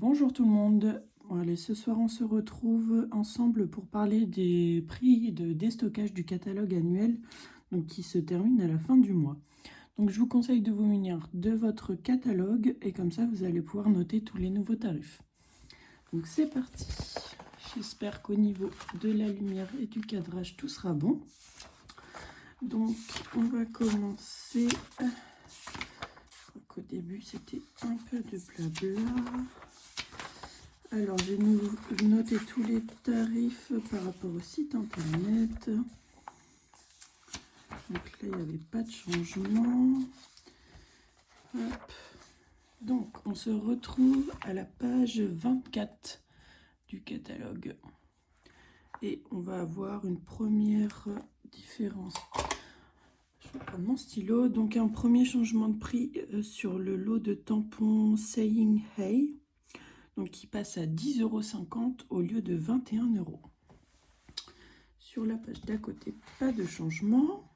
Bonjour tout le monde. Bon, allez, ce soir on se retrouve ensemble pour parler des prix de déstockage du catalogue annuel donc, qui se termine à la fin du mois. Donc je vous conseille de vous munir de votre catalogue et comme ça vous allez pouvoir noter tous les nouveaux tarifs. Donc c'est parti. J'espère qu'au niveau de la lumière et du cadrage tout sera bon. Donc on va commencer. Au début c'était un peu de blabla. Alors, j'ai noté tous les tarifs par rapport au site internet. Donc là, il n'y avait pas de changement. Hop. Donc, on se retrouve à la page 24 du catalogue. Et on va avoir une première différence. Je vais prendre mon stylo. Donc, un premier changement de prix sur le lot de tampons Saying Hey. Donc qui passe à 10,50 € au lieu de 21 €. Sur la page d'à côté, pas de changement.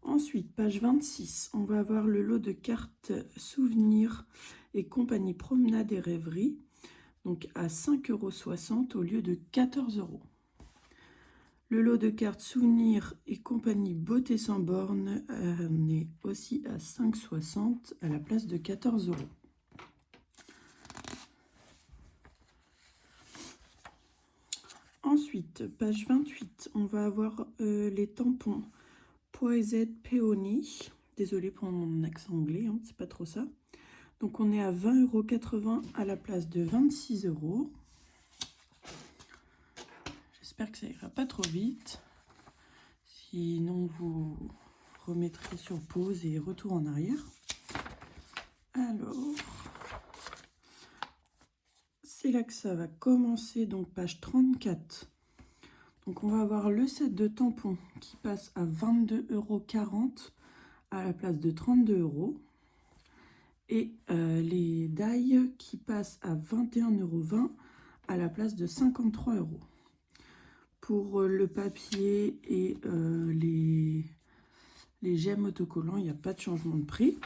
Ensuite, page 26, on va avoir le lot de cartes souvenirs et compagnie promenade et rêverie, donc à 5,60 € au lieu de 14 €. Le lot de cartes souvenirs et compagnie beauté sans borne est aussi à 5,60 € à la place de 14 €. Ensuite, page 28, on va avoir les tampons Poised Peony. Désolée pour mon accent anglais, hein, c'est pas trop ça. Donc on est à 20,80 € à la place de 26 €. J'espère que ça ira pas trop vite. Sinon, vous remettrez sur pause et retour en arrière. Alors, c'est là que ça va commencer, donc page 34. Donc on va avoir le set de tampons qui passe à 22,40 € à la place de 32 € et les die qui passent à 21,20 € à la place de 53 €. Pour le papier et les gemmes autocollants, il n'y a pas de changement de prix.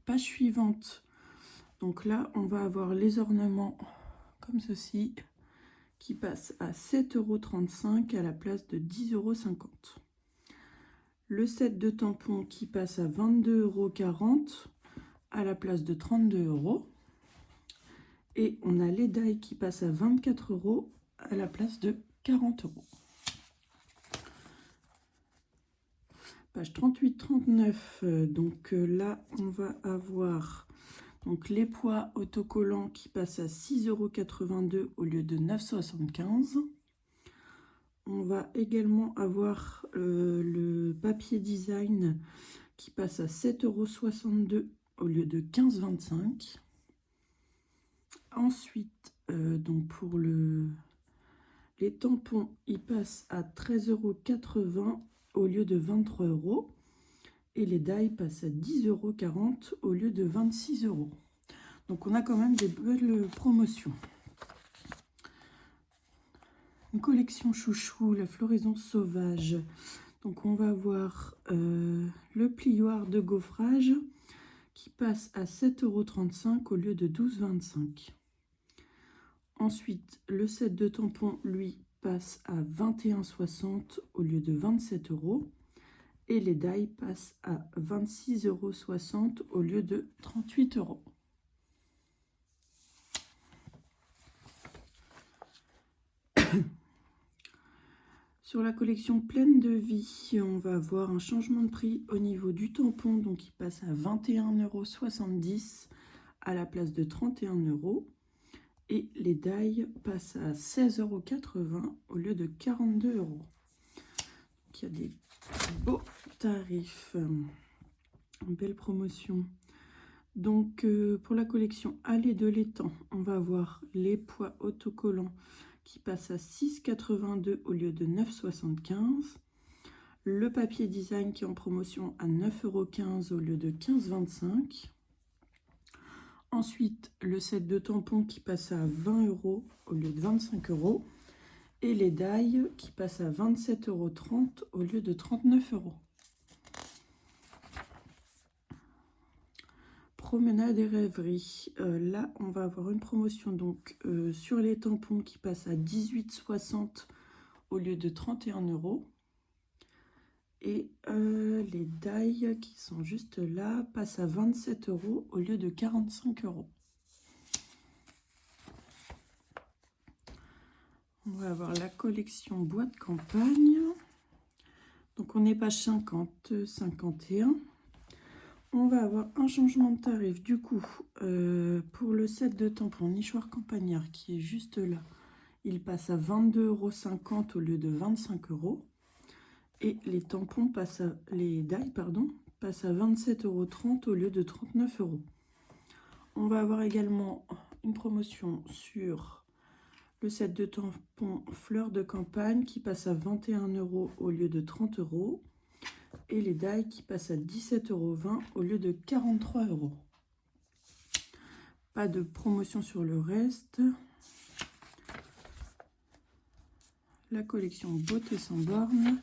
Page suivante. Donc là, on va avoir les ornements comme ceci qui passent à 7,35 € à la place de 10,50 €. Le set de tampons qui passe à 22,40 € à la place de 32 €. Et on a les die qui passent à 24 € à la place de 40 €. Page 38-39, donc là on va avoir donc les poids autocollants qui passent à 6,82 € au lieu de 9,75 €. On va également avoir le papier design qui passe à 7,62 € au lieu de 15,25 €. Ensuite, donc pour les tampons, ils passent à 13,80 € au lieu de 23 € et les die passent à 10,40 € au lieu de 26 €. Donc on a quand même des belles promotions. Une collection chouchou, la floraison sauvage. Donc on va avoir le plioir de gaufrage qui passe à 7,35 € au lieu de 12,25 €. Ensuite, le set de tampons, lui, passe à 21,60 € au lieu de 27 € et les die passent à 26,60 € au lieu de 38 €. Sur la collection pleine de vie, on va avoir un changement de prix au niveau du tampon, donc il passe à 21,70 € à la place de 31 € et les die passent à 16,80 € au lieu de 42 €. Donc il y a des beaux tarifs, une belle promotion. Donc pour la collection Allée de l'étang, on va avoir les poids autocollants qui passe à 6,82 € au lieu de 9,75 €. Le papier design qui est en promotion à 9,15 € au lieu de 15,25 €. Ensuite, le set de tampons qui passe à 20 € au lieu de 25 €. Et les die qui passent à 27,30 € au lieu de 39 €. promenade et rêverie. Là, on va avoir une promotion donc sur les tampons qui passent à 18,60 au lieu de 31 €. Et les die qui sont juste là passent à 27 € au lieu de 45 €. On va avoir la collection bois de campagne. Donc on est page 50, 51. On va avoir un changement de tarif du coup pour le set de tampons nichoir campagnard qui est juste là. Il passe à 22,50 € au lieu de 25 €. Et les tampons passent à, les die pardon, passent à 27,30 € au lieu de 39 €. On va avoir également une promotion sur le set de tampons fleurs de campagne qui passe à 21 € au lieu de 30 €. Et les die qui passent à 17,20 € au lieu de 43 €. Pas de promotion sur le reste. La collection Beauté sans borne,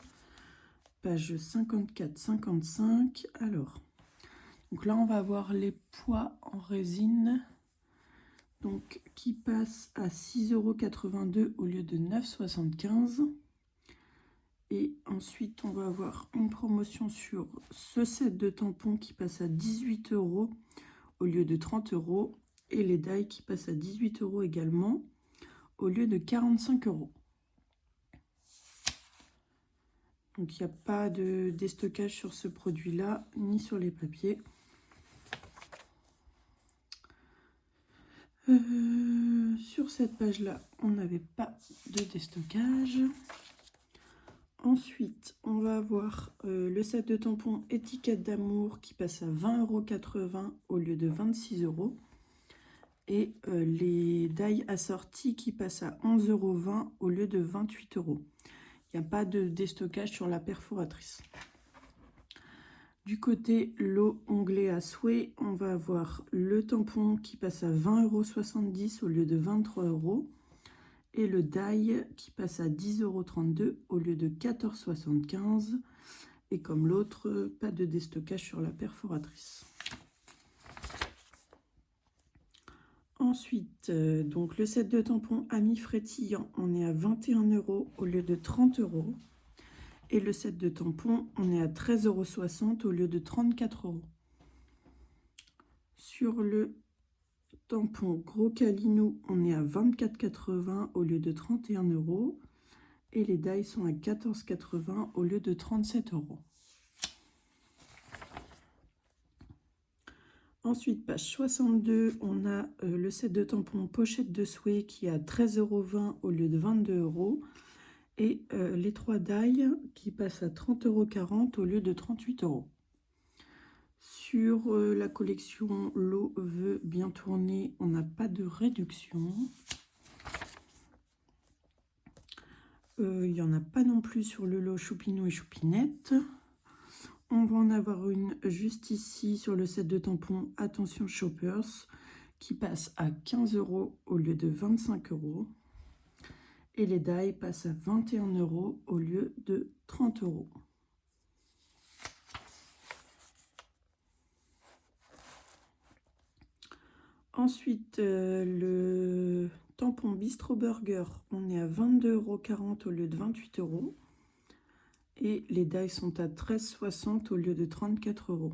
page 54-55. Alors, donc là on va avoir les pois en résine, donc qui passent à 6,82 € au lieu de 9,75 €. Et ensuite, on va avoir une promotion sur ce set de tampons qui passe à 18 € au lieu de 30 € et les die qui passent à 18 € également au lieu de 45 €. Donc, il n'y a pas de déstockage sur ce produit-là, ni sur les papiers. Sur cette page-là, on n'avait pas de déstockage. Ensuite, on va avoir le set de tampons étiquette d'amour qui passe à 20,80 € au lieu de 26 € et les die assortis qui passent à 11,20 € au lieu de 28 €. Il n'y a pas de déstockage sur la perforatrice. Du côté lot onglet à souhait, on va avoir le tampon qui passe à 20,70 € au lieu de 23 € et le die qui passe à 10,32 € au lieu de 14,75 €. Et comme l'autre, pas de déstockage sur la perforatrice. Ensuite, donc le set de tampons amis frétillants, on est à 21 € au lieu de 30 €. Et le set de tampons, on est à 13,60 € au lieu de 34 €. Sur le tampon gros calinou, on est à 24,80 € au lieu de 31 € et les die sont à 14,80 € au lieu de 37 €. Ensuite, page 62, on a le set de tampons pochette de souhait qui est à 13,20 € au lieu de 22 € et les 3 die qui passent à 30,40 € au lieu de 38 €. Sur la collection L'eau veut bien tourner, on n'a pas de réduction. Il n'y en a pas non plus sur le lot Choupinou et Choupinette. On va en avoir une juste ici sur le set de tampons Attention Shoppers qui passe à 15 € au lieu de 25 €. Et les die passent à 21 € au lieu de 30 €. Ensuite, le tampon Bistro Burger, on est à 22,40 € au lieu de 28 €. Et les die sont à 13,60 € au lieu de 34 €.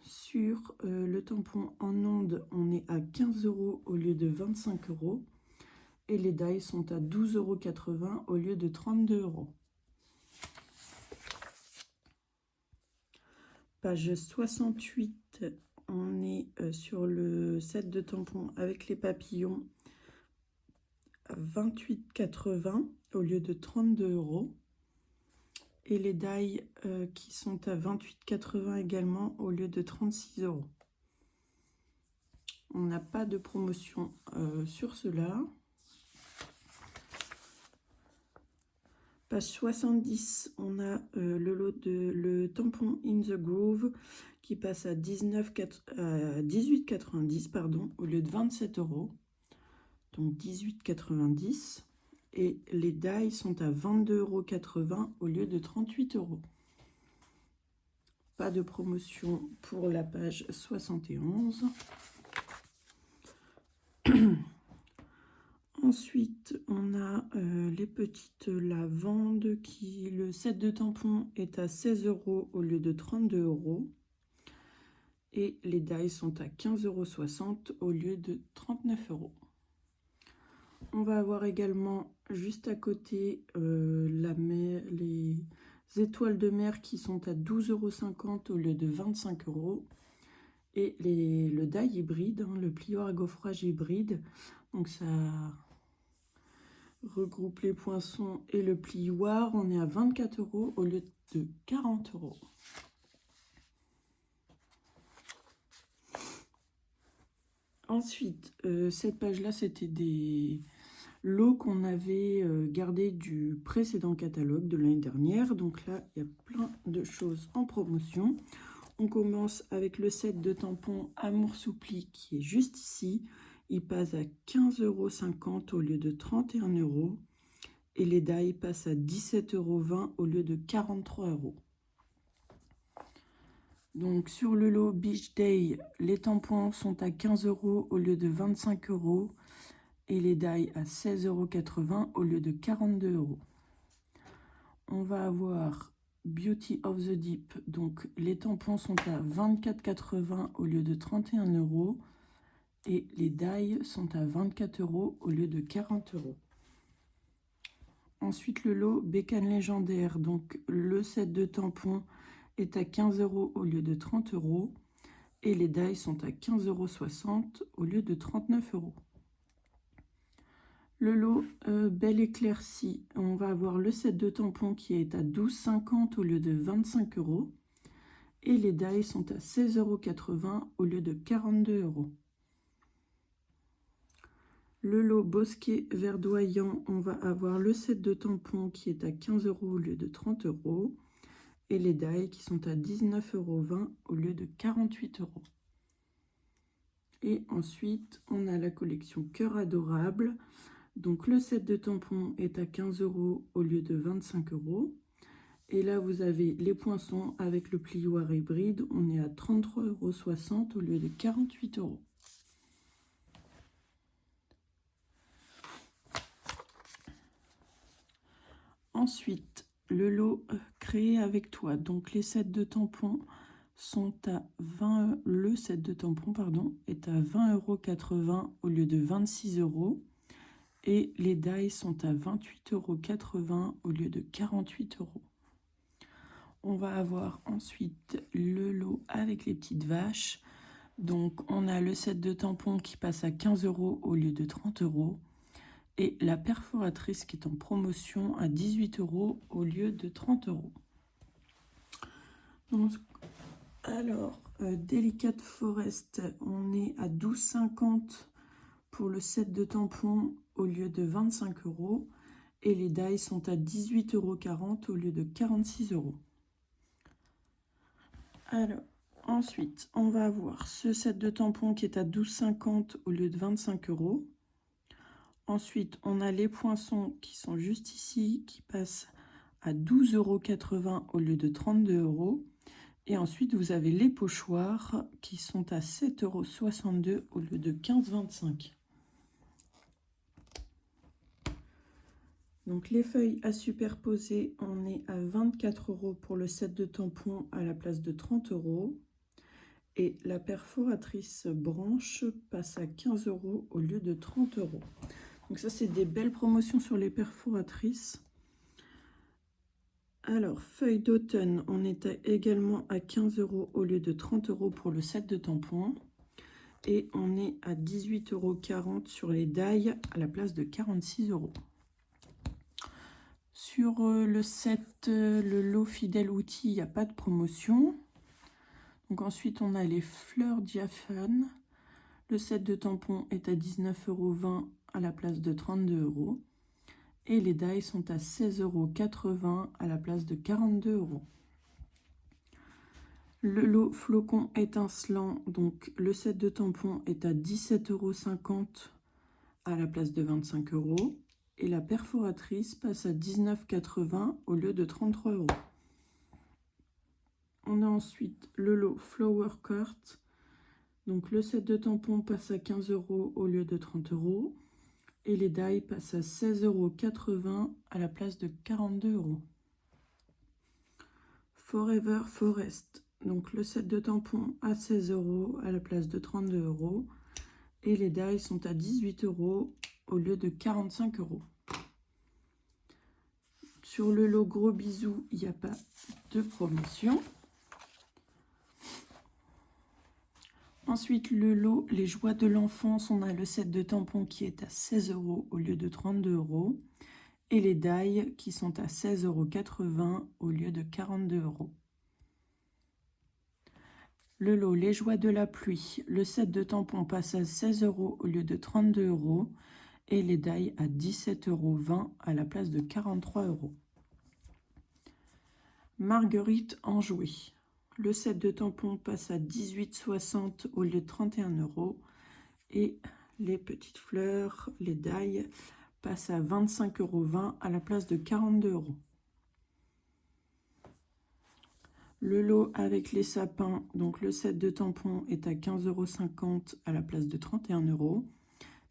Sur le tampon en onde, on est à 15 € au lieu de 25 €. Et les die sont à 12,80 € au lieu de 32 €. Page 68, on est sur le set de tampons avec les papillons à 28,80 € au lieu de 32 € et les die qui sont à 28,80 € également au lieu de 36 €. On n'a pas de promotion sur cela. Page 70, on a le lot de le tampon In the Groove qui passe à 18,90 € au lieu de 27 €. Donc 18,90 € et les die sont à 22,80 € au lieu de 38 €. pas de promotion pour la page 71. Ensuite, on a les petites lavandes qui, le set de tampons est à 16 € au lieu de 32 €. Et les dies sont à 15,60 € au lieu de 39 €. On va avoir également juste à côté les étoiles de mer qui sont à 12,50 € au lieu de 25 €. Et le die hybride, hein, le plioir à gaufrage hybride. Donc ça regroupe les poinçons et le plioir. On est à 24 € au lieu de 40 €. Ensuite, cette page-là, c'était des lots qu'on avait gardés du précédent catalogue de l'année dernière. Donc là, il y a plein de choses en promotion. On commence avec le set de tampons Amour Soupli qui est juste ici. Il passe à 15,50 € au lieu de 31 €. Et les dies passent à 17,20 € au lieu de 43 €. Donc sur le lot Beach Day, les tampons sont à 15 € au lieu de 25 € et les dies à 16,80 € au lieu de 42 €. On va avoir Beauty of the Deep, donc les tampons sont à 24,80 € au lieu de 31 € et les dies sont à 24 € au lieu de 40 €. Ensuite le lot Bécane Légendaire, donc le set de tampons est à 15 € au lieu de 30 € et les dies sont à 15,60 € au lieu de 39 €. Le lot Belle Éclaircie, on va avoir le set de tampons qui est à 12,50 € au lieu de 25 € et les dies sont à 16,80 € au lieu de 42 €. Le lot Bosquet Verdoyant, on va avoir le set de tampons qui est à 15 € au lieu de 30 € et les dies qui sont à 19,20 € au lieu de 48 €. Et ensuite, on a la collection Cœur Adorable. Donc le set de tampons est à 15 € au lieu de 25 €. Et là, vous avez les poinçons avec le plioir hybride. On est à 33,60 € au lieu de 48 €. Ensuite, le lot créé avec toi. Donc les sets de tampons sont à 20 €. Le set de tampons, pardon, est à 20,80 € au lieu de 26 € et les dies sont à 28,80 € au lieu de 48 €. On va avoir ensuite le lot avec les petites vaches. Donc on a le set de tampons qui passe à 15 € au lieu de 30 € et la perforatrice qui est en promotion à 18 € au lieu de 30 €. Donc, alors, Delicate Forest, on est à 12,50 € pour le set de tampons au lieu de 25 € et les dies sont à 18,40 € au lieu de 46 €. Alors, ensuite, on va avoir ce set de tampons qui est à 12,50 € au lieu de 25 €. Ensuite, on a les poinçons qui sont juste ici, qui passent à 12,80 € au lieu de 32 €. Et ensuite, vous avez les pochoirs qui sont à 7,62 € au lieu de 15,25 €. Donc les feuilles à superposer, on est à 24 € pour le set de tampons à la place de 30 €. Et la perforatrice branche passe à 15 € au lieu de 30 €. Donc ça, c'est des belles promotions sur les perforatrices. Alors, feuille d'automne, on est également à 15 € au lieu de 30 € pour le set de tampons. Et on est à 18,40 € sur les dies à la place de 46 €. Sur le set, le lot fidèle outil, il n'y a pas de promotion. Donc ensuite, on a les fleurs diaphanes. Le set de tampons est à 19,20 € à la place de 32 € et les dies sont à 16,80 € à la place de 42 €. Le lot flocon étincelant, donc le set de tampons est à 17,50 € à la place de 25 € et la perforatrice passe à 19,80 € au lieu de 33 €. On a ensuite le lot Flower Cart. Donc le set de tampons passe à 15 € au lieu de 30 €. Et les die passent à 16,80 € à la place de 42 €. Forever Forest. Donc le set de tampons à 16 € à la place de 32 €. Et les die sont à 18 € au lieu de 45 €. Sur le lot Gros Bisous, il n'y a pas de promotion. Ensuite, le lot Les Joies de l'Enfance, on a le set de tampons qui est à 16 € au lieu de 32 € et les die qui sont à 16,80 € au lieu de 42 €. Le lot Les Joies de la Pluie, le set de tampons passe à 16 € au lieu de 32 € et les die à 17,20 € à la place de 43 €. Marguerite Enjouée. Le set de tampons passe à 18,60 € au lieu de 31 € et les petites fleurs, les die, passent à 25,20 € à la place de 42 €. Le lot avec les sapins, donc le set de tampons est à 15,50 € à la place de 31 €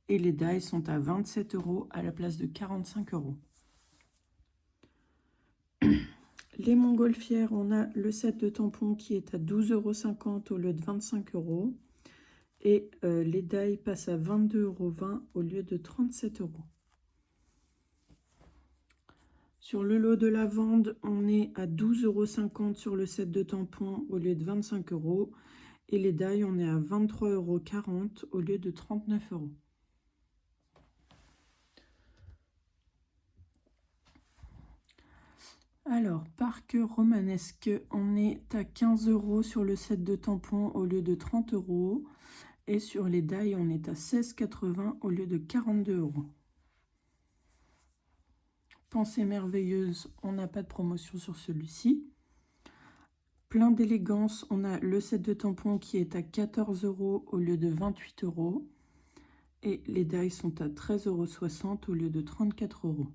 et les die sont à 27 € à la place de 45 €. Les montgolfières, on a le set de tampons qui est à 12,50 € au lieu de 25 € et les die passent à 22,20 € au lieu de 37 €. Sur le lot de lavande, on est à 12,50 € sur le set de tampons au lieu de 25 € et les die, on est à 23,40 € au lieu de 39 €. Alors, parc romanesque, on est à 15 € sur le set de tampons au lieu de 30 € et sur les die, on est à 16,80 € au lieu de 42 €. Pensée merveilleuse, on n'a pas de promotion sur celui-ci. Plein d'élégance, on a le set de tampons qui est à 14 € au lieu de 28 € et les die sont à 13,60 € au lieu de 34 €.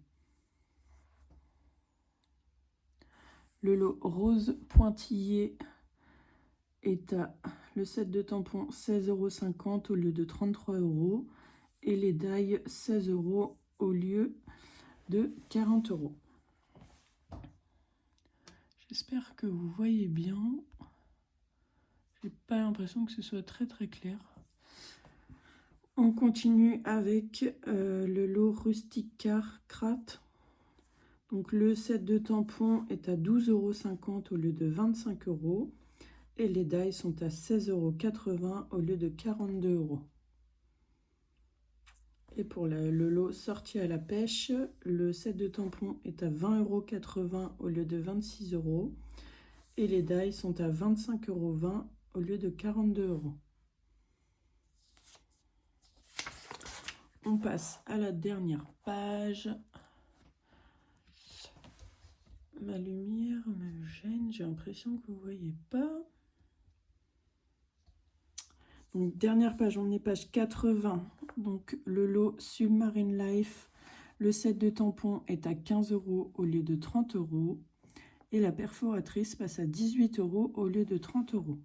Le lot rose pointillé est à le set de tampons 16,50 € au lieu de 33 € et les die 16 € au lieu de 40 €. J'espère que vous voyez bien. J'ai pas l'impression que ce soit très clair. On continue avec le lot Rustic Craft. Donc le set de tampons est à 12,50 € au lieu de 25 € et les die sont à 16,80 € au lieu de 42 €. Et pour le lot sortie à la pêche, le set de tampons est à 20,80 € au lieu de 26 € et les die sont à 25,20 € au lieu de 42 €. On passe à la dernière page. Ma lumière me gêne, j'ai l'impression que vous ne voyez pas. Donc dernière page, on est page 80. Donc le lot Submarine Life, le set de tampons est à 15 € au lieu de 30 € et la perforatrice passe à 18 € au lieu de 30 €.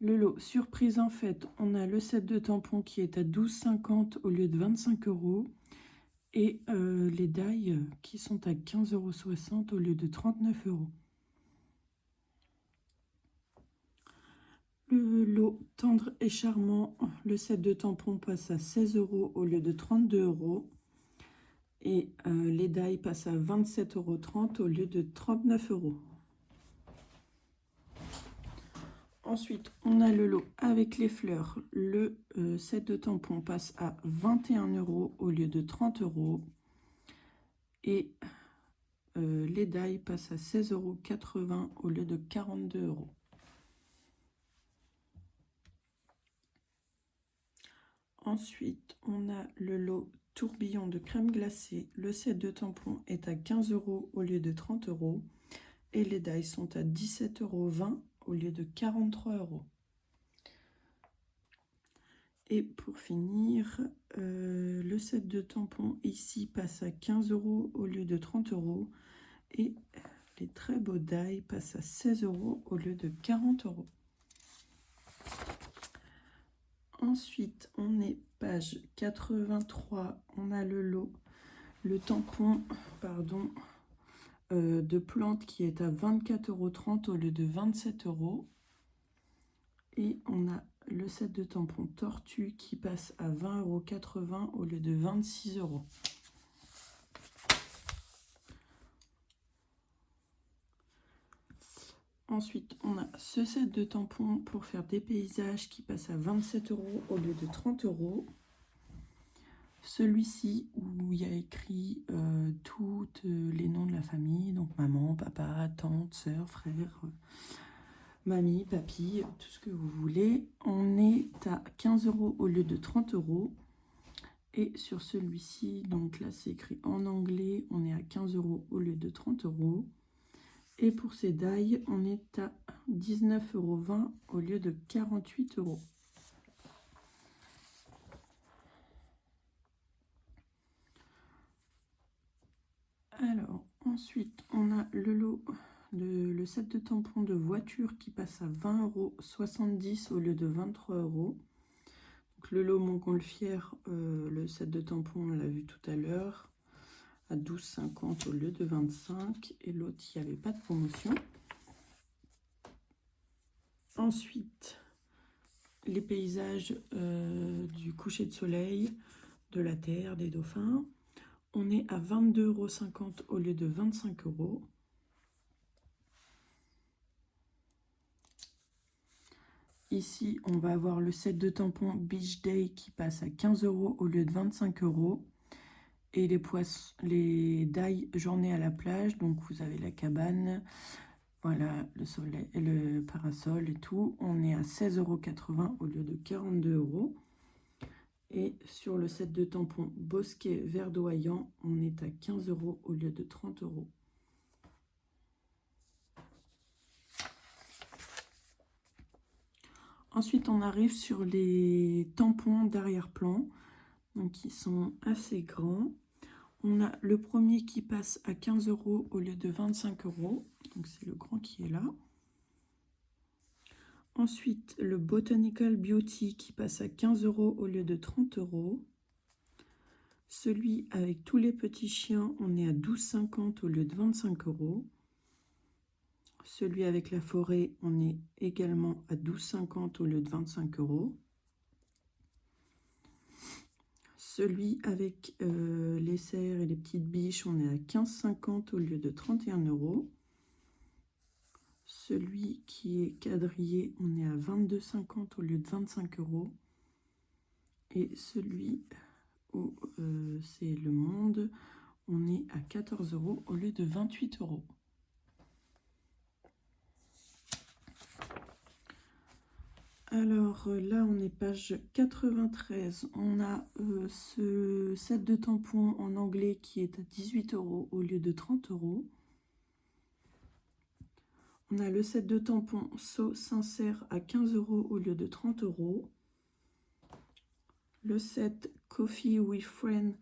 Le lot Surprise en fait, on a le set de tampons qui est à 12,50 € au lieu de 25 € et les die qui sont à 15,60 € au lieu de 39 €. Le lot Tendre et Charmant, le set de tampons passe à 16 € au lieu de 32 € et les die passent à 27,30 € au lieu de 39 €. Ensuite, on a le lot avec les fleurs. Le set de tampons passe à 21 € au lieu de 30 € et les die passent à 16,80 € au lieu de 42 €. Ensuite, on a le lot Tourbillon de crème glacée. Le set de tampons est à 15 € au lieu de 30 € et les die sont à 17,20 € au lieu de 43 €. Et pour finir, le set de tampons ici passe à 15 € au lieu de 30 € et les très beaux die passent à 16 € au lieu de 40 €. Ensuite, on est page 83. On a le tampon, pardon, de plantes qui est à 24,30 € au lieu de 27 €. Et on a le set de tampons tortue qui passe à 20,80 € au lieu de 26 €. Ensuite, on a ce set de tampons pour faire des paysages qui passe à 27 € au lieu de 30 €. Celui-ci où il y a écrit tous les noms de la famille, donc maman, papa, tante, soeur, frère, mamie, papy, tout ce que vous voulez. On est à 15 € au lieu de 30 €. Et sur celui-ci, donc là c'est écrit en anglais, on est à 15 € au lieu de 30 €. Et pour ces die, on est à 19,20 € au lieu de 48 €. Alors, ensuite, on a le set de tampons de voiture qui passe à 20,70 € au lieu de 23 €. Donc, le lot Montgolfière, le set de tampons, on l'a vu tout à l'heure, à 12,50 € au lieu de 25 €. Et l'autre, il n'y avait pas de promotion. Ensuite, les paysages du coucher de soleil, de la terre, des dauphins. On est à 22,50 € au lieu de 25 €. Ici, on va avoir le set de tampons Beach Day qui passe à 15 € au lieu de 25 €. Et les die journée à la plage, donc vous avez la cabane, voilà, le soleil, le parasol et tout. On est à 16,80 € au lieu de 42 €. Et sur le set de tampons Bosquet verdoyant, on est à 15 € au lieu de 30 €. Ensuite, on arrive sur les tampons d'arrière-plan, donc qui sont assez grands. On a le premier qui passe à 15 € au lieu de 25 €, donc c'est le grand qui est là. Ensuite, le Botanical Beauty qui passe à 15 € au lieu de 30 €. Celui avec tous les petits chiens, on est à 12,50 € au lieu de 25 €. Celui avec la forêt, on est également à 12,50 € au lieu de 25 €. Celui avec les cerfs et les petites biches, on est à 15,50 € au lieu de 31 €. Celui qui est quadrillé, on est à 22,50 € au lieu de 25 €. Et celui où c'est le monde, on est à 14 € au lieu de 28 €. Alors là, on est page 93. On a ce set de tampons en anglais qui est à 18 € au lieu de 30 €. On a le set de tampons So Sincère à 15 € au lieu de 30 €. Le set Coffee with Friend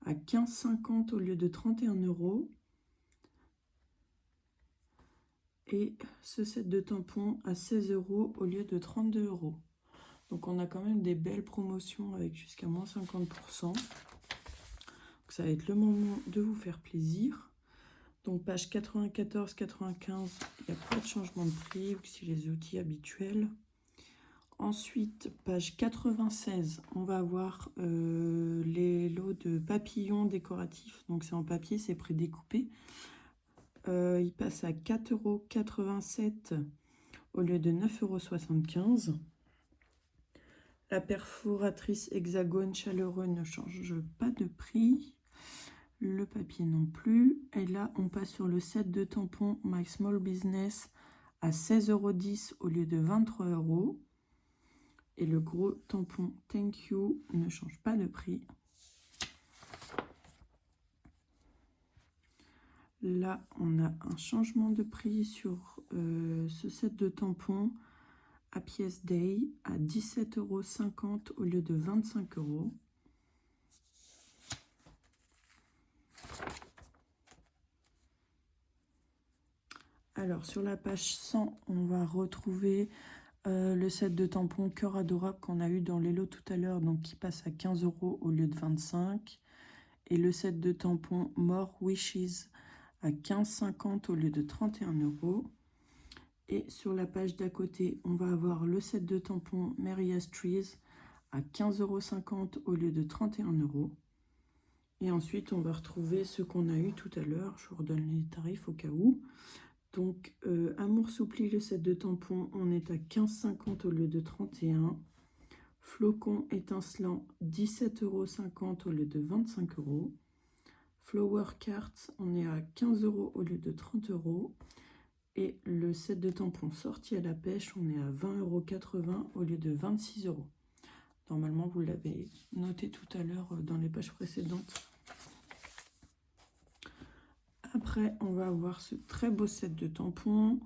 à 15,50 € au lieu de 31 €. Et ce set de tampons à 16 € au lieu de 32 €. Donc on a quand même des belles promotions avec jusqu'à moins 50%. Donc ça va être le moment de vous faire plaisir. Donc page 94-95, il n'y a pas de changement de prix, c'est les outils habituels. Ensuite, page 96, on va avoir les lots de papillons décoratifs. Donc c'est en papier, c'est prédécoupé. Il passe à 4,87 € au lieu de 9,75 €. La perforatrice hexagone chaleureux ne change pas de prix. Le papier non plus. Et là, on passe sur le set de tampons My Small Business à 16,10 € au lieu de 23 €. Et le gros tampon Thank You ne change pas de prix. Là, on a un changement de prix sur ce set de tampons Happiest Day à 17,50 € au lieu de 25 €. Alors, sur la page 100, on va retrouver le set de tampons Cœur Adorable qu'on a eu dans les lots tout à l'heure, donc qui passe à 15 € au lieu de 25. Et le set de tampons More Wishes à 15,50 € au lieu de 31 €. Et sur la page d'à côté, on va avoir le set de tampons Maria's Trees à 15,50 € au lieu de 31 €. Et ensuite, on va retrouver ce qu'on a eu tout à l'heure. Je vous redonne les tarifs au cas où. Donc, Amour Soupli, le set de tampons, on est à 15,50 € au lieu de 31 €. Flocon étincelant, 17,50 € au lieu de 25 €. Flower Cards, on est à 15 € au lieu de 30 €. Et le set de tampons sorti à la pêche, on est à 20,80 € au lieu de 26 €. Normalement, vous l'avez noté tout à l'heure dans les pages précédentes. Après, on va avoir ce très beau set de tampons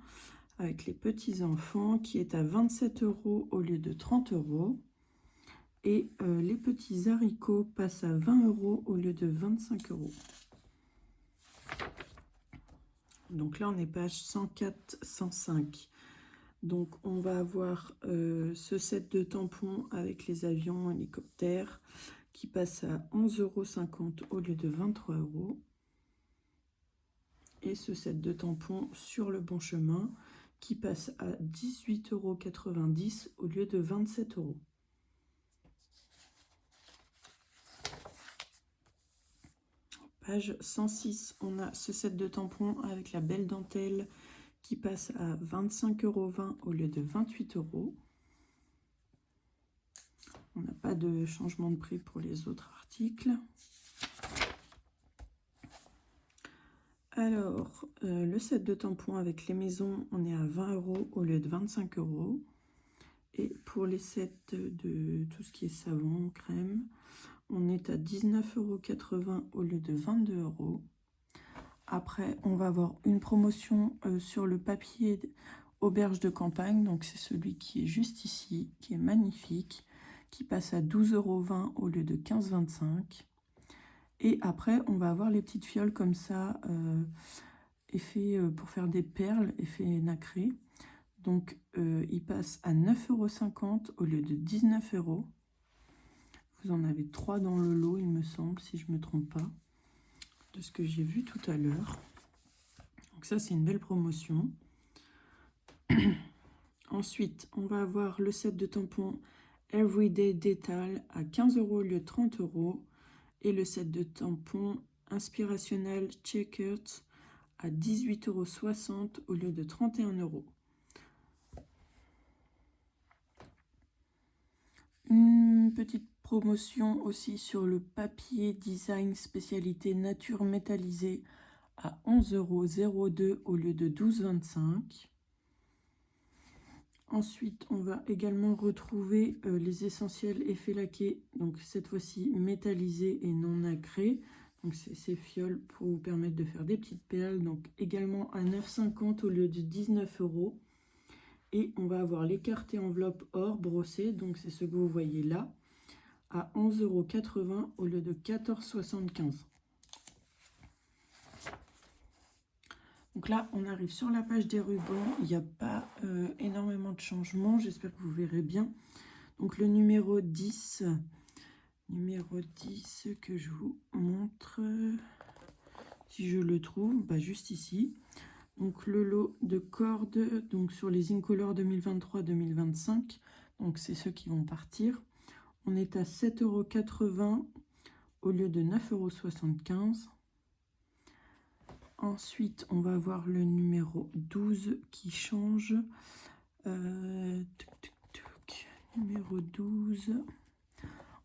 avec les petits enfants qui est à 27 € au lieu de 30 €. Et les petits haricots passent à 20 € au lieu de 25 €. Donc là, on est page 104, 105. Donc, on va avoir ce set de tampons avec les avions, hélicoptères, qui passe à 11,50 € au lieu de 23 €. Et ce set de tampons Sur le bon chemin, qui passe à 18,90 € au lieu de 27 €. Page 106, on a ce set de tampons avec la belle dentelle qui passe à 25,20 € au lieu de 28 €. On n'a pas de changement de prix pour les autres articles. Alors, le set de tampons avec les maisons, on est à 20 € au lieu de 25 €. Et pour les sets de tout ce qui est savon, crème, on est à 19,80 € au lieu de 22 €. Après, on va avoir une promotion sur le papier auberge de campagne. Donc, c'est celui qui est juste ici, qui est magnifique, qui passe à 12,20 € au lieu de 15,25 €. Et après, on va avoir les petites fioles comme ça, effet pour faire des perles, effet nacré. Donc, il passe à 9,50 € au lieu de 19 €. Vous en avez 3 dans le lot, il me semble, si je ne me trompe pas, de ce que j'ai vu tout à l'heure. Donc ça, c'est une belle promotion. Ensuite, on va avoir le set de tampons Everyday Detail à 15 € au lieu de 30 € et le set de tampons Inspirational Checkers à 18,60 € au lieu de 31 €. Une petite promotion aussi sur le papier design spécialité nature métallisée à 11,02 € au lieu de 12,25 €. Ensuite, on va également retrouver les essentiels effets laqués, donc cette fois-ci métallisés et non nacrés. Donc c'est ces fioles pour vous permettre de faire des petites perles, donc également à 9,50 € au lieu de 19 €. Et on va avoir les cartes et enveloppes or brossées, donc c'est ce que vous voyez là, à 11,80 € au lieu de 14,75 €. Donc là, on arrive sur la page des rubans. Il n'y a pas énormément de changements. J'espère que vous verrez bien. Donc le numéro 10 que je vous montre, si je le trouve, juste ici. Donc le lot de cordes, donc sur les Incolor 2023-2025, donc c'est ceux qui vont partir. On est à 7,80 € au lieu de 9,75 €. Ensuite, on va avoir le numéro 12 qui change. Numéro 12.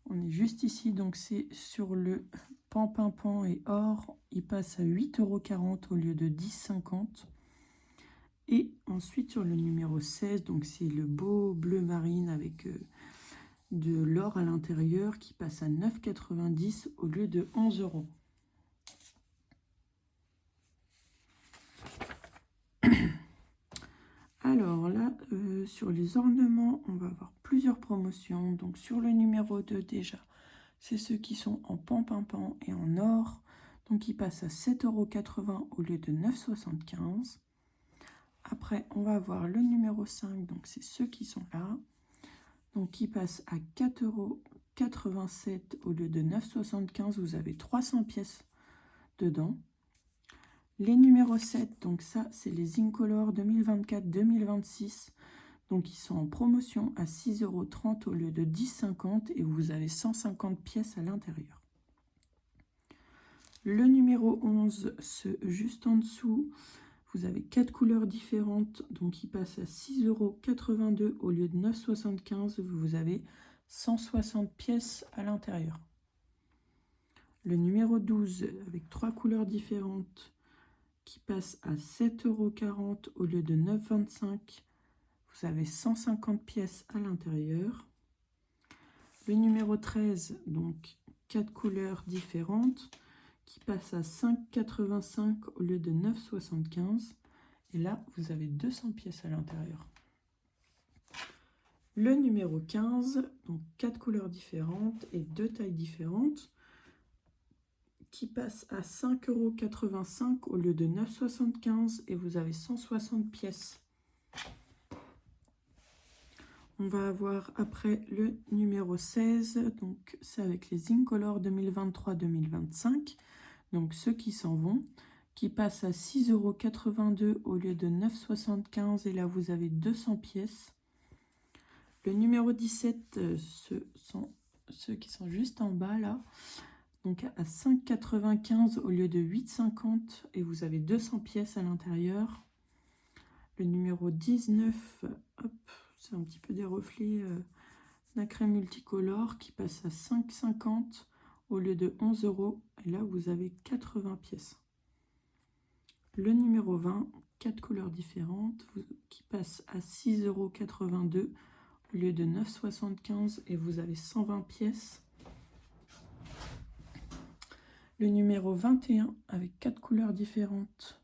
On est juste ici, donc c'est sur le pan et or. Il passe à 8,40 € au lieu de 10,50 €. Et ensuite, sur le numéro 16, donc c'est le beau bleu marine avec de l'or à l'intérieur qui passe à 9,90 € au lieu de 11 €. Alors là, sur les ornements, on va avoir plusieurs promotions. Donc sur le numéro 2 déjà, c'est ceux qui sont en pan et en or. Donc ils passent à 7,80 € au lieu de 9,75 €. Après, on va voir le numéro 5, donc c'est ceux qui sont là. Donc, qui passe à 4,87 € au lieu de 9,75 €. Vous avez 300 pièces dedans. Les numéros 7, donc ça, c'est les Incolor 2024-2026. Donc, ils sont en promotion à 6,30 € au lieu de 10,50 € et vous avez 150 pièces à l'intérieur. Le numéro 11, juste en dessous, vous avez 4 couleurs différentes. Donc, il passe à 6,82 € au lieu de 9,75 €. Vous avez 160 pièces à l'intérieur. Le numéro 12, avec 3 couleurs différentes, qui passe à 7,40 € au lieu de 9,25 €. Vous avez 150 pièces à l'intérieur. Le numéro 13, donc 4 couleurs différentes, qui passe à 5,85 € au lieu de 9,75 €. Et là, vous avez 200 pièces à l'intérieur. Le numéro 15, donc 4 couleurs différentes et 2 tailles différentes, qui passe à 5,85 € au lieu de 9,75 € et vous avez 160 pièces. On va avoir après le numéro 16, donc c'est avec les Incolor 2023-2025, donc ceux qui s'en vont, qui passent à 6,82 € au lieu de 9,75 € et là vous avez 200 pièces. Le numéro 17, ce sont ceux qui sont juste en bas là, donc à 5,95 € au lieu de 8,50 € et vous avez 200 pièces à l'intérieur. Le numéro 19, hop, c'est un petit peu des reflets nacré multicolore qui passe à 5,50 € au lieu de 11 € et là vous avez 80 pièces. Le numéro 20, 4 couleurs différentes, qui passe à 6,82 € au lieu de 9,75 € et vous avez 120 pièces. Le numéro 21 avec 4 couleurs différentes,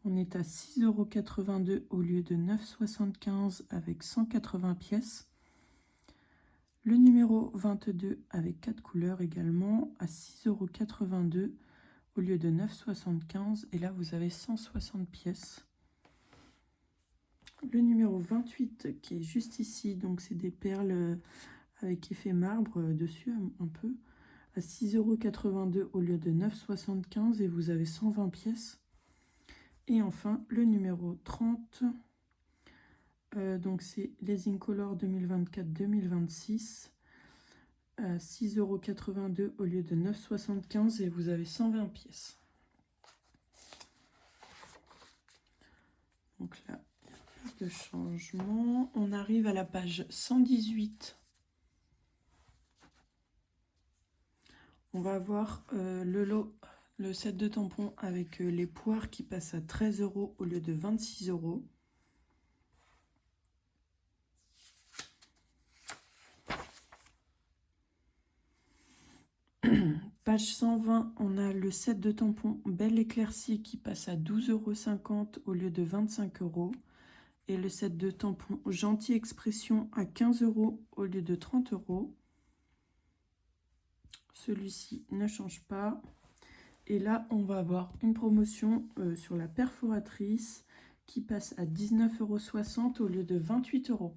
on est à 6,82 € au lieu de 9,75 € avec 180 pièces. Le numéro 22 avec 4 couleurs également à 6,82 € au lieu de 9,75 € et là vous avez 160 pièces. Le numéro 28 qui est juste ici, donc c'est des perles avec effet marbre dessus un peu, à 6,82 € au lieu de 9,75 € et vous avez 120 pièces. Et enfin le numéro 30, donc c'est les Incolor 2024-2026, à 6,82 € au lieu de 9,75 € et vous avez 120 pièces. Donc là, il n'y a pas de changement. On arrive à la page 118. On va avoir le lot, le set de tampons avec les poires qui passent à 13 € au lieu de 26 €. Page 120, on a le set de tampons Belle Éclaircie qui passe à 12,50 € au lieu de 25 €. Et le set de tampons Gentille Expression à 15 € au lieu de 30 €. Celui-ci ne change pas. Et là, on va avoir une promotion sur la perforatrice qui passe à 19,60 € au lieu de 28 €.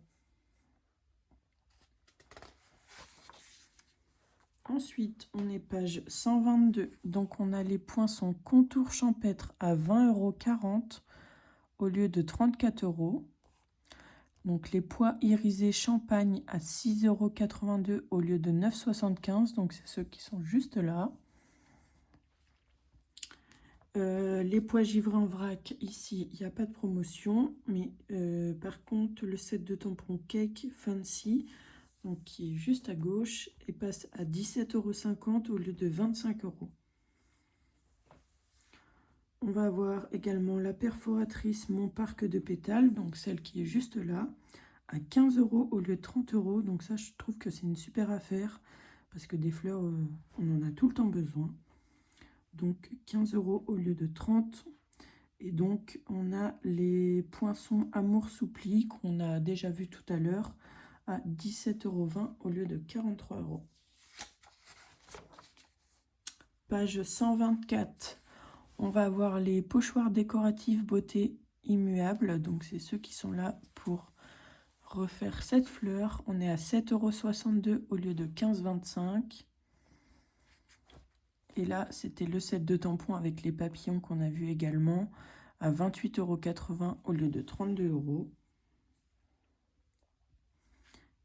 Ensuite, on est page 122. Donc, on a les poinçons contour champêtre à 20,40 € au lieu de 34 €. Donc, les pois irisés champagne à 6,82 € au lieu de 9,75 €. Donc, c'est ceux qui sont juste là. Les pois givrés en vrac, ici, il n'y a pas de promotion. Mais par contre, le set de tampons Cake Fancy, donc qui est juste à gauche, et passe à 17,50 € au lieu de 25 €. On va avoir également la perforatrice Mon Parc de Pétales, donc celle qui est juste là, à 15 € au lieu de 30 €. Donc ça, je trouve que c'est une super affaire, parce que des fleurs, on en a tout le temps besoin. Donc 15 € au lieu de 30 €. Et donc, on a les poinçons Amour Soupli, qu'on a déjà vu tout à l'heure, à 17,20 € au lieu de 43 €. Page 124. On va avoir les pochoirs décoratifs beauté immuables. Donc c'est ceux qui sont là pour refaire cette fleur. On est à 7,62 € au lieu de 15,25 €. Et là, c'était le set de tampons avec les papillons qu'on a vu également à 28,80 € au lieu de 32 €.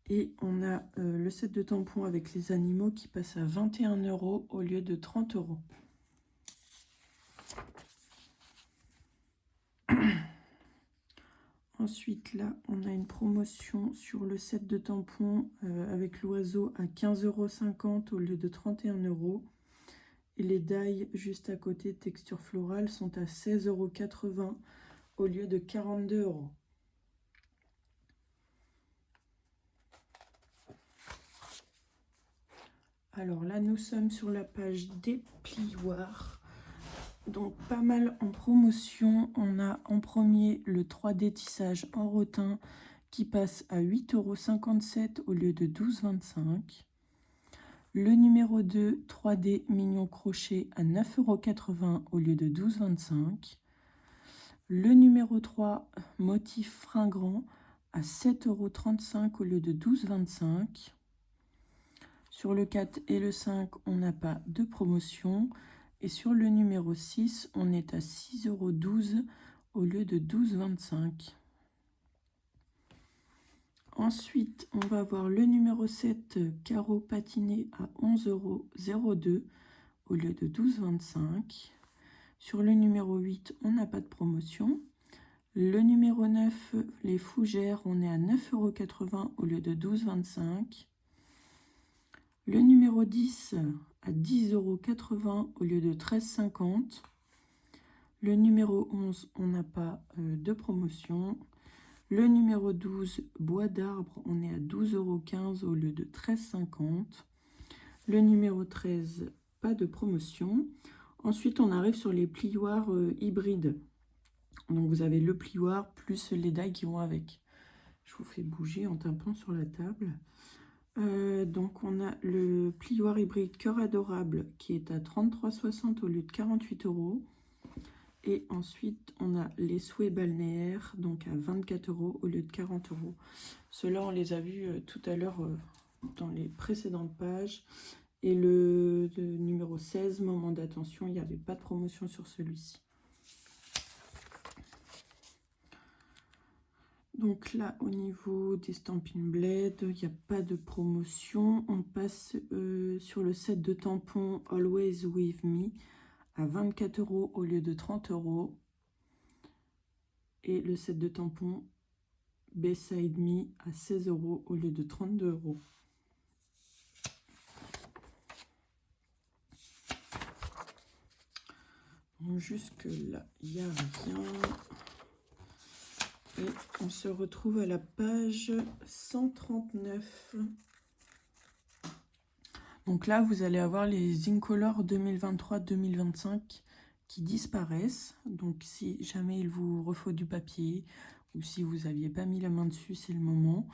Et on a le set de tampons avec les animaux qui passe à 21 € au lieu de 30 €. Ensuite, là, on a une promotion sur le set de tampons avec l'oiseau à 15,50 € au lieu de 31 €. Et les die juste à côté, texture florale, sont à 16,80 € au lieu de 42 €. Alors là, nous sommes sur la page des plioirs. Donc pas mal en promotion. On a en premier le 3D tissage en rotin qui passe à 8,57 € au lieu de 12,25 €. Le numéro 2, 3D mignon crochet à 9,80 € au lieu de 12,25 €. Le numéro 3, motif fringant à 7,35 € au lieu de 12,25 €. Sur le 4 et le 5, on n'a pas de promotion. Et sur le numéro 6, on est à 6,12 € au lieu de 12,25 €. Ensuite, on va voir le numéro 7, carreau patiné à 11,02 € au lieu de 12,25 €. Sur le numéro 8, on n'a pas de promotion. Le numéro 9, les fougères, on est à 9,80 € au lieu de 12,25 €. Le numéro 10 à 10,80 € au lieu de 13,50 €. Le numéro 11, on n'a pas de promotion. Le numéro 12, bois d'arbre, on est à 12,15 € au lieu de 13,50 €. Le numéro 13, pas de promotion. Ensuite, on arrive sur les plioirs hybrides. Donc, vous avez le plioir plus les die qui vont avec. Je vous fais bouger en tapant sur la table. Donc, on a le plioir hybride cœur adorable qui est à 33,60 € au lieu de 48 €. Et ensuite, on a les souhaits balnéaires, donc à 24 € au lieu de 40 €. Ceux-là, on les a vus tout à l'heure dans les précédentes pages. Et le numéro 16, moment d'attention, il n'y avait pas de promotion sur celui-ci. Donc là, au niveau des Stampin' Blade, il n'y a pas de promotion. On passe sur le set de tampons Always With Me à 24 € au lieu de 30 €. Et le set de tampons Beside Me à 16 € au lieu de 32 €. Donc jusque là, il n'y a rien. Et on se retrouve à la page 139. Donc là, vous allez avoir les Incolor 2023-2025 qui disparaissent. Donc si jamais il vous refaut du papier ou si vous n'aviez pas mis la main dessus, c'est le moment.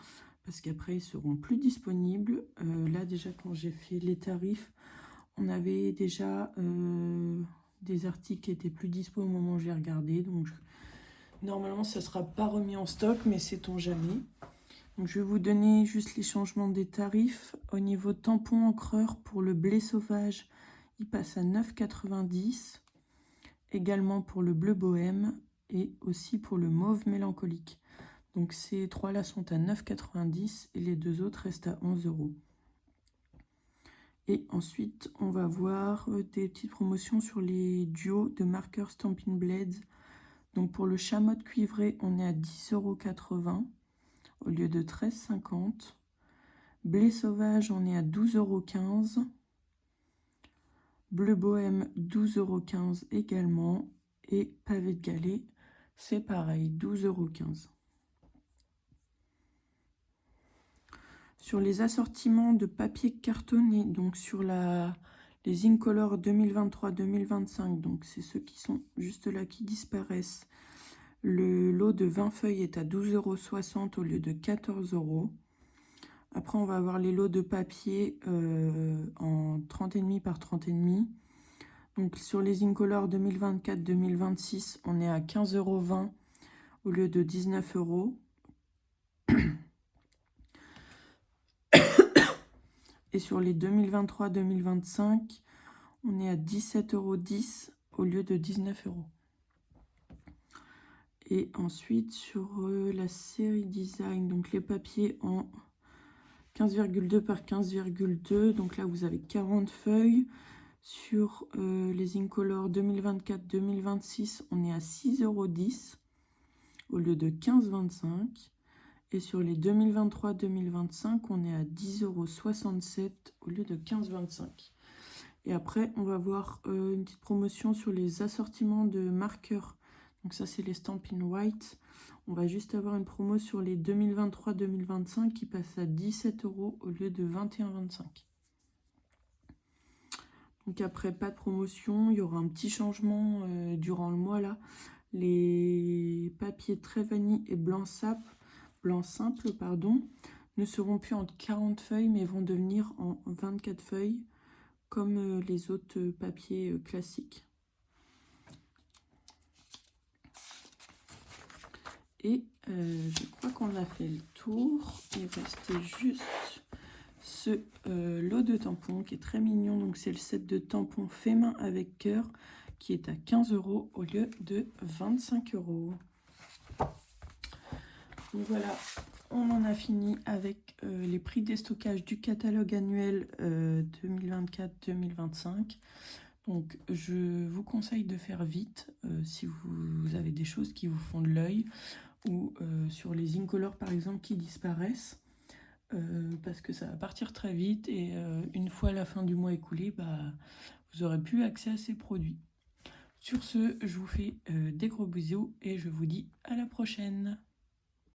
Parce qu'après, ils seront plus disponibles. Là, déjà, quand j'ai fait les tarifs, on avait déjà des articles qui étaient plus dispo au moment où j'ai regardé. Donc, normalement, ça ne sera pas remis en stock, mais sait-on jamais. Donc, je vais vous donner juste les changements des tarifs. Au niveau tampon encreur pour le blé sauvage, il passe à 9,90 €. Également pour le bleu bohème et aussi pour le mauve mélancolique. Donc, ces trois-là sont à 9,90 € et les deux autres restent à 11 €. Et ensuite, on va voir des petites promotions sur les duos de marqueurs Stampin' Blades. Donc, pour le chamotte cuivré, on est à 10,80 € au lieu de 13,50 €. Blé sauvage, on est à 12,15 €. Bleu bohème, 12,15 € également. Et pavé de galet, c'est pareil, 12,15 €. Sur les assortiments de papier cartonné, donc sur les Incolor 2023-2025, donc c'est ceux qui sont juste là qui disparaissent. Le lot de 20 feuilles est à 12,60 € au lieu de 14 €. Après, on va avoir les lots de papier en 30,5 par 30,5. Donc sur les Incolor 2024-2026, on est à 15,20 € au lieu de 19 €. Et sur les 2023-2025, on est à 17,10 € au lieu de 19 €. Et ensuite, sur la série design, donc les papiers en 15,2 par 15,2. Donc là, vous avez 40 feuilles. Sur les Incolor 2024-2026, on est à 6,10 € au lieu de 15,25 €. Et sur les 2023-2025, on est à 10,67 € au lieu de 15,25 €. Et après, on va voir une petite promotion sur les assortiments de marqueurs. Donc ça, c'est les Stampin' White. On va juste avoir une promo sur les 2023-2025 qui passe à 17 € au lieu de 21,25 €. Donc après, pas de promotion. Il y aura un petit changement durant le mois là. Les papiers très vanille et blanc simple, ne seront plus en 40 feuilles, mais vont devenir en 24 feuilles, comme les autres papiers classiques. Et je crois qu'on a fait le tour. Il restait juste ce lot de tampons qui est très mignon. Donc c'est le set de tampons fait main avec cœur qui est à 15 € au lieu de 25 €. Donc voilà, on en a fini avec les prix de déstockage du catalogue annuel 2024-2025. Donc je vous conseille de faire vite si vous avez des choses qui vous font de l'œil, ou sur les Incolor par exemple qui disparaissent, parce que ça va partir très vite et une fois la fin du mois écoulée, vous aurez plus accès à ces produits. Sur ce, je vous fais des gros bisous et je vous dis à la prochaine.